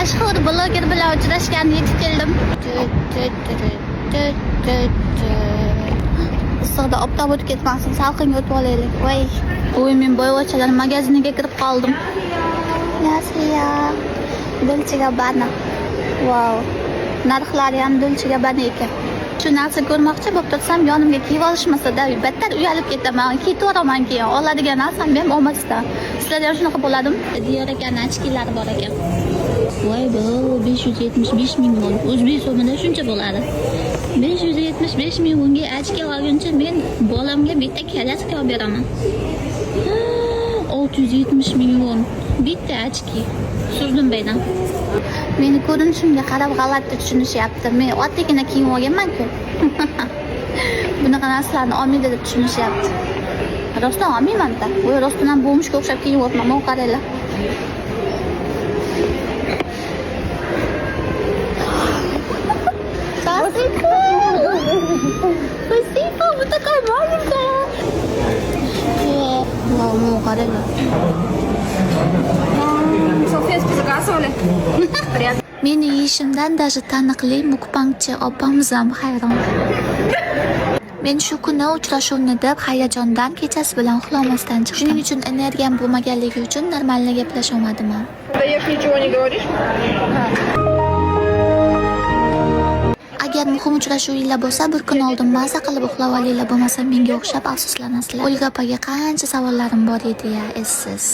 mashhur bloger bilan uchrashganda yetib keldim. Issiqda obdon o'tib ketmasin, salqinga o'tib olaylik. Voy, men boyvachchalar magaziniga kirib qoldim. Yasiya, Dolce Gabbana. Wow. Narxlari ham Dolce Gabbana ekan. Shu narsa ko'rmoqchi bo'lib tursam, yonimga kiyib olishmasa-da, battar uyalib ketaman. Kiyib keyin oladigan narsam ham olmasdan. Sizlarda ham shunaqa bo'ladimi? Diyor ekan, ochkilar bor ekan. Voy bu 575 ming won. O'zbek so'mida shuncha bo'ladi. 575 ming wonga ochki olguncha men bolamga bitta kalyaska olib beraman. 670 ming won. Bitta ochki. Surdim baydan. Meni ko'rinishimga qarab g'alati tushunishyapti. Men oddiygina kiyim olganman-ku. Bunaqa narsalarni olmaydi deb tushunishyapti. Rostdan olmayman-da. Voy, rostdan ham bo'mishga o'xshab kiyinyapman. Mana qaranglar. Спасибо, вы такая маленькая. Вау, ну, qaranglar. Sofiya spizgasoli. Meni yeyishimdan даже taniqli mukbangchi opamiz ham hayron. Men shu kuni uchrashuvni deb hayajondan kechasi bilan uxlamasdan chiqdim. Shuning uchun energiyam bo'lmaganligi uchun normalni gaplasha olmadim. Даёшь, ничего не говоришь? Agar muhim uchrashuvinglar bo'lsa, bir kun oldin maza qilib uxlab olinglar, bo'lmasa menga o'xshab afsuslanasizlar. Olga opaga qancha savollarim bor edi-ya, essiz.